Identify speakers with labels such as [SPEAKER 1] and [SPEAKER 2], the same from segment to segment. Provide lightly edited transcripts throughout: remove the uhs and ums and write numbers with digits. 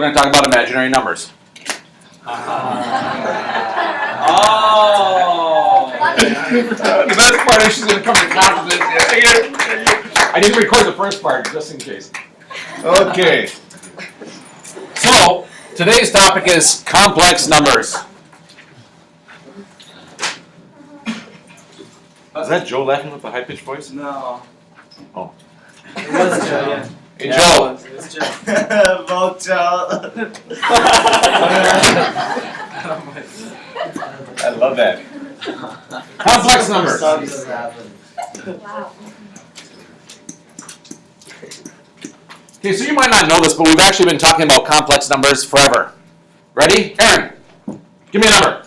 [SPEAKER 1] We're going to talk about imaginary numbers.
[SPEAKER 2] Oh!
[SPEAKER 1] The best part is she's going to come to class with this. I didn't record the first part, just in case. Okay. So, today's topic is complex numbers. Is that Joe laughing with the high-pitched voice?
[SPEAKER 2] No.
[SPEAKER 1] Oh.
[SPEAKER 2] It was Joe, yeah.
[SPEAKER 1] Hey, Joe.
[SPEAKER 2] It was Joe. Vote Joe.
[SPEAKER 1] I love that. Complex numbers.
[SPEAKER 3] Wow.
[SPEAKER 1] Okay, so you might not know this, but we've actually been talking about complex numbers forever. Ready? Aaron, give me a number.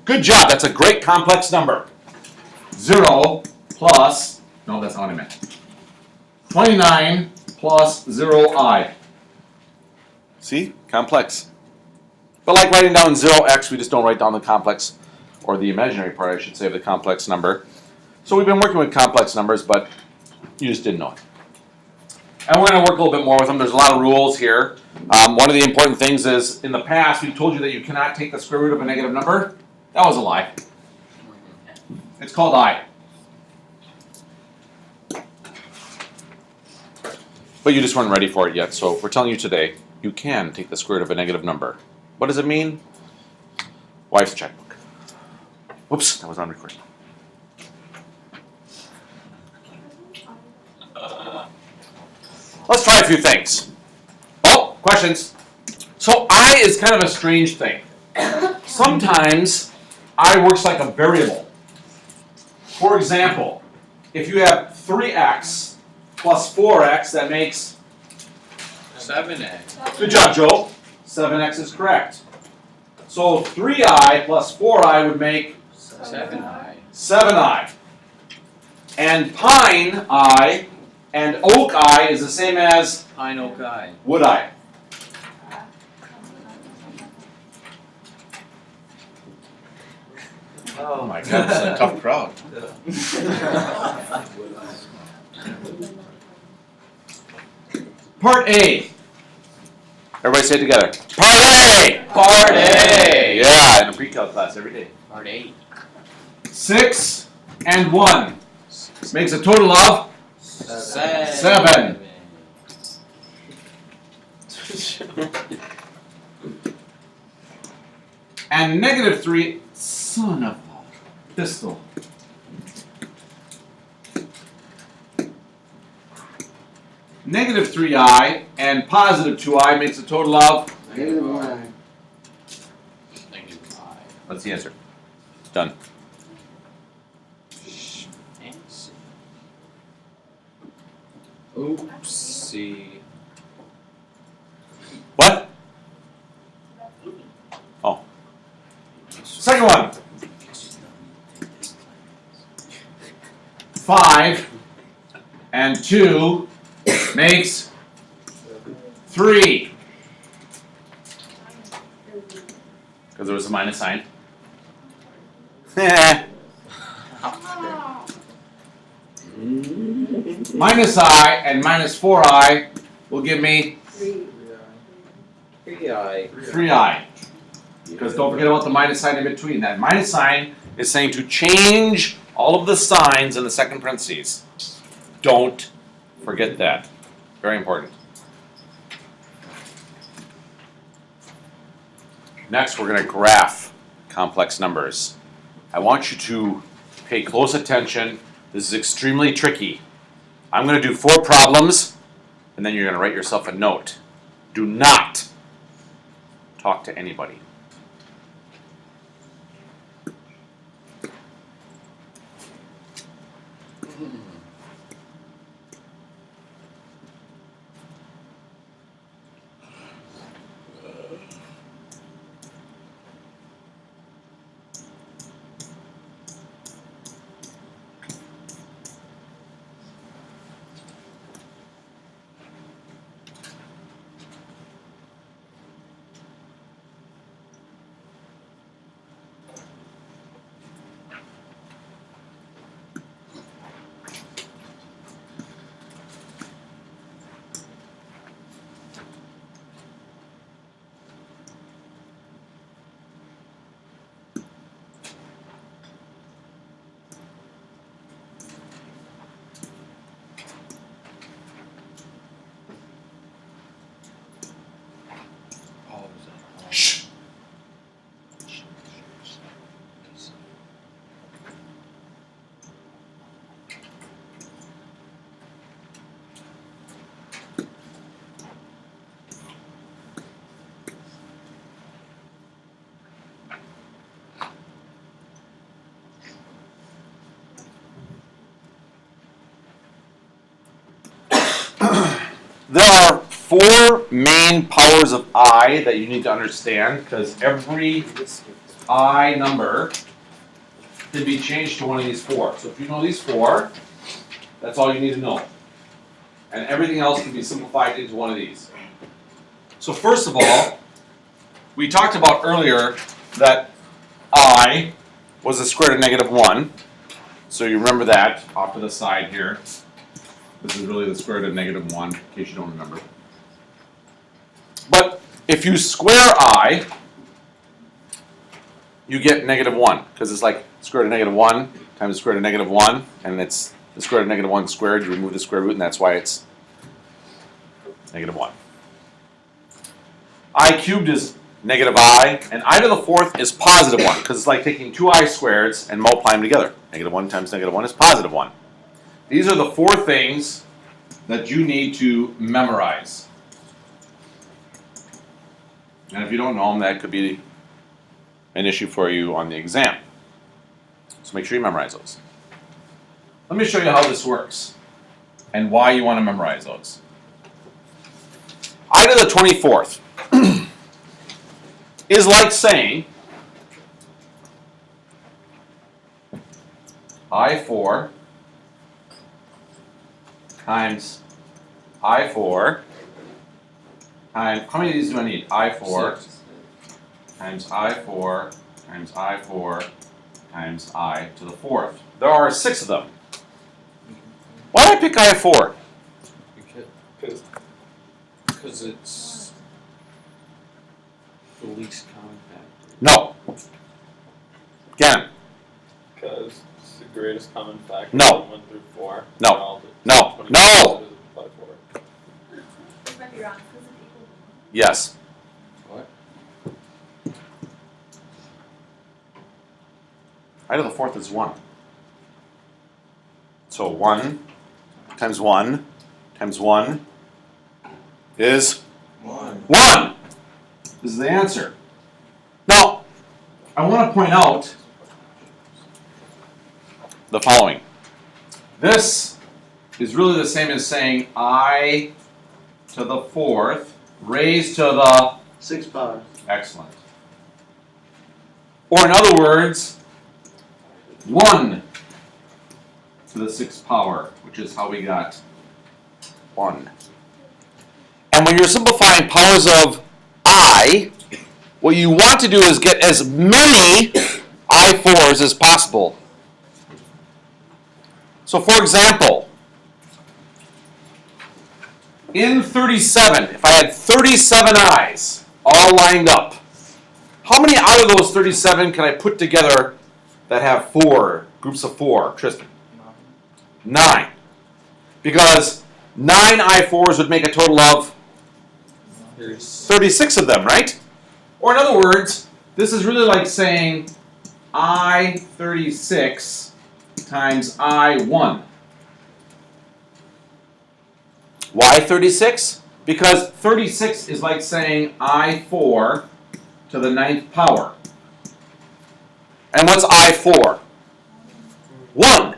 [SPEAKER 1] Good job. That's a great complex number. 0 plus, no, that's not what I meant. 29 plus 0i. See? Complex. But like writing down 0x, we just don't write down the complex, or the imaginary part, I should say, of the complex number. So we've been working with complex numbers, but you just didn't know it. And we're going to work a little bit more with them. There's a lot of rules here. One of the important things is, in the past, we told you that you cannot take the square root of a negative number. That was a lie. It's called I. But you just weren't ready for it yet, so we're telling you today, you can take the square root of a negative number. What does it mean? Wife's checkbook. Whoops, that was on recording. Let's try a few things. Oh, questions. So I is kind of a strange thing. Sometimes I works like a variable. For example, if you have 3x plus 4x, that makes
[SPEAKER 2] 7x.
[SPEAKER 1] Good job, Joe. 7x is correct. So 3i plus 4i would make
[SPEAKER 2] 7i.
[SPEAKER 1] 7i. And pine I and oak I is the same as
[SPEAKER 2] Pine oak I.
[SPEAKER 1] wood I. Oh my God, this is a tough crowd. Part A. Everybody say it together. Part A!
[SPEAKER 2] Part A!
[SPEAKER 1] Yeah, in a pre-calc class every day.
[SPEAKER 2] Part 8.
[SPEAKER 1] 6 and 1 makes a total of 7. And negative 3, son of a pistol. Negative 3i and positive 2i makes a total of?
[SPEAKER 2] Negative 1.
[SPEAKER 1] What's the answer? Done.
[SPEAKER 2] Oopsie.
[SPEAKER 1] What? Oh. Second one. 5 and 2 makes 3. Because there was a minus sign. Minus I and minus 4i will give me
[SPEAKER 2] 3i.
[SPEAKER 1] 3i. Because don't forget about the minus sign in between. That minus sign is saying to change all of the signs in the second parentheses. Don't forget that. Very important. Next, we're going to graph complex numbers. I want you to pay close attention. This is extremely tricky. I'm going to do 4 problems, and then you're going to write yourself a note. Do not talk to anybody. There are four main powers of I that you need to understand because every I number can be changed to one of these four. So if you know these four, that's all you need to know. And everything else can be simplified into one of these. So first of all, we talked about earlier that I was the square root of negative 1. So you remember that off to the side here. This is really the square root of negative 1, in case you don't remember. But if you square I, you get negative 1, because it's like square root of negative 1 times the square root of negative 1, and it's the square root of negative 1 squared. You remove the square root, and that's why it's negative 1. I cubed is negative I, and I to the fourth is positive 1, because it's like taking two I squareds and multiplying them together. Negative 1 times negative 1 is positive 1. These are the four things that you need to memorize. And if you don't know them, that could be an issue for you on the exam. So make sure you memorize those. Let me show you how this works and why you want to memorize those. I to the 24th is like saying I4 times I4 times, how many of these do I need? I4 times I4 times I4 times I to the fourth. There are 6 of them. Why did I pick I4?
[SPEAKER 2] Because it's the least common factor.
[SPEAKER 1] No. Again,
[SPEAKER 4] Because it's the greatest common factor.
[SPEAKER 1] No.
[SPEAKER 4] From 1 through 4.
[SPEAKER 1] No.
[SPEAKER 4] And all the
[SPEAKER 1] No.
[SPEAKER 4] 20
[SPEAKER 1] No.
[SPEAKER 4] divided by 4.
[SPEAKER 5] This might be wrong. Because it's equal.
[SPEAKER 1] yes.
[SPEAKER 2] What?
[SPEAKER 1] I to the fourth is 1. So 1 times 1 times 1 is 1. This is the answer. Now, I want to point out the following. This is really the same as saying I to the fourth raised to the
[SPEAKER 3] 6 powers.
[SPEAKER 1] excellent. Or in other words, 1 to the 6th power, which is how we got 1. And when you're simplifying powers of I, what you want to do is get as many I4s as possible. So for example, in 37, if I had 37 I's all lined up, how many out of those 37 can I put together that have 4, groups of 4, Tristan? 9. Because 9 I4s would make a total of 36 of them, right? Or in other words, this is really like saying I36 times I1. Why 36? Because 36 is like saying I4 to the 9th power. And what's I4? 1.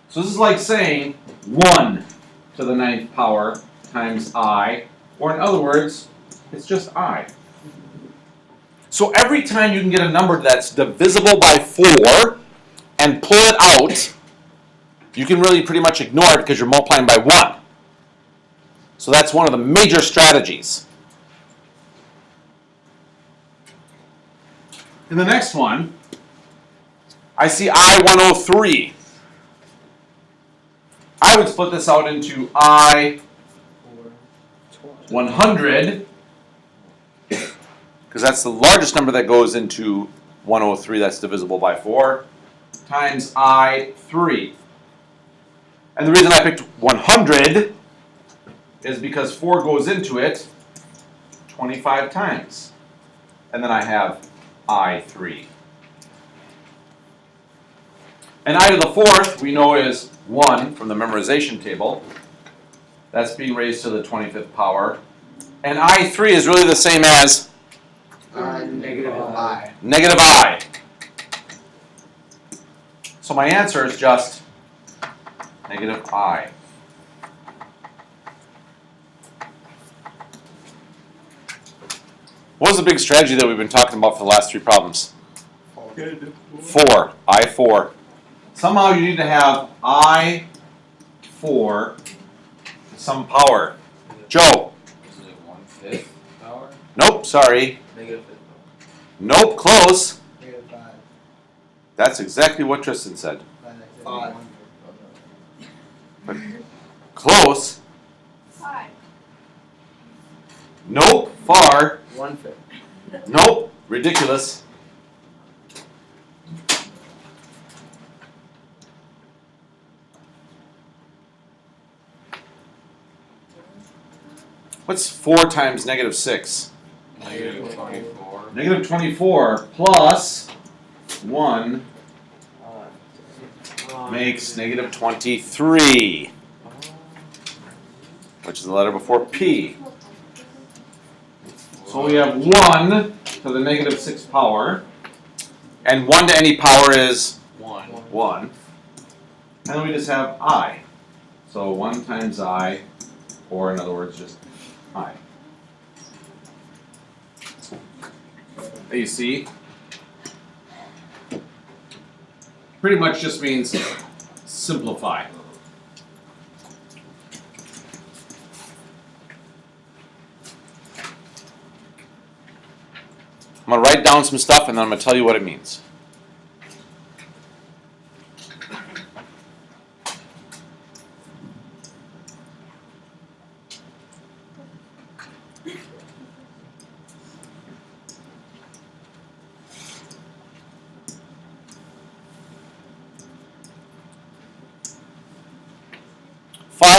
[SPEAKER 1] So this is like saying 1 to the 9th power times I, or in other words, it's just I. So every time you can get a number that's divisible by 4 and pull it out, you can really pretty much ignore it because you're multiplying by 1. So that's one of the major strategies. In the next one, I see I103. I would split this out into I100, because that's the largest number that goes into 103 that's divisible by 4, times I3. And the reason I picked 100 is because 4 goes into it 25 times. And then I have I3. And I to the fourth, we know is 1 from the memorization table. That's being raised to the 25th power. And I3 is really the same as
[SPEAKER 3] Negative I.
[SPEAKER 1] negative I. So my answer is just negative I. What was the big strategy that we've been talking about for the last 3 problems? 4. I4. Somehow you need to have I4 some power. Joe.
[SPEAKER 2] Isn't it 1/5 power?
[SPEAKER 1] Nope, sorry.
[SPEAKER 2] Negative 5
[SPEAKER 1] Nope, close.
[SPEAKER 3] Negative 5.
[SPEAKER 1] That's exactly what Tristan said.
[SPEAKER 3] 5.
[SPEAKER 1] Close.
[SPEAKER 5] 5.
[SPEAKER 1] Nope, far.
[SPEAKER 3] 1/5.
[SPEAKER 1] Nope, ridiculous. What's 4 times negative 6?
[SPEAKER 2] Negative 24.
[SPEAKER 1] Negative 24 plus 1 makes negative 23, which is the letter before P. So we have 1 to the negative 6 power, and 1 to any power is 1. And then we just have I. So 1 times I, or in other words, just I. AC. Pretty much just means simplify. I'm going to write down some stuff and then I'm going to tell you what it means.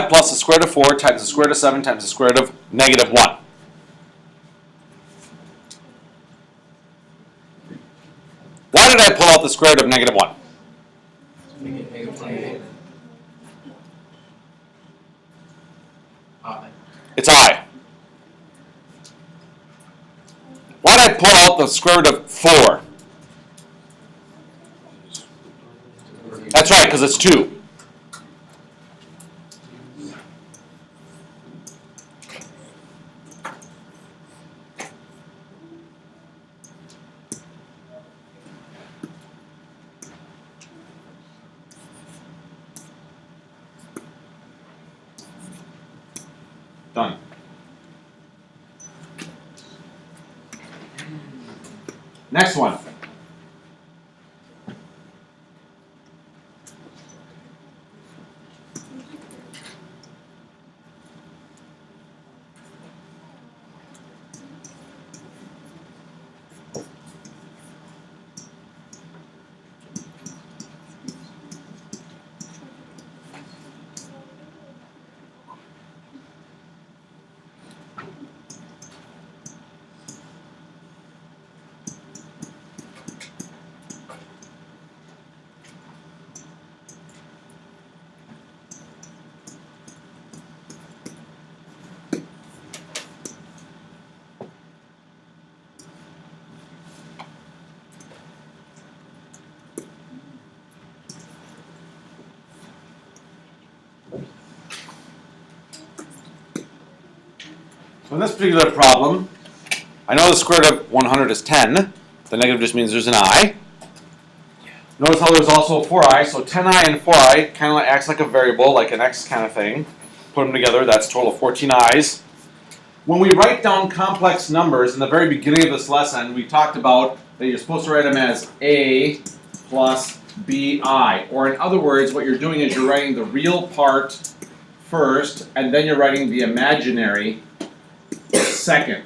[SPEAKER 1] Plus the square root of 4 times the square root of 7 times the square root of negative 1. Why did I pull out the square root of negative 1?
[SPEAKER 2] Negative 28.
[SPEAKER 1] It's I. Why did I pull out the square root of 4? That's right, because it's 2. Done. Next one. So in this particular problem, I know the square root of 100 is 10. The negative just means there's an I. Notice how there's also a 4i, so 10i and 4i kind of acts like a variable, like an x kind of thing. Put them together, that's a total of 14 i's. When we write down complex numbers, in the very beginning of this lesson, we talked about that you're supposed to write them as a plus bi. Or in other words, what you're doing is you're writing the real part first, and then you're writing the imaginary second.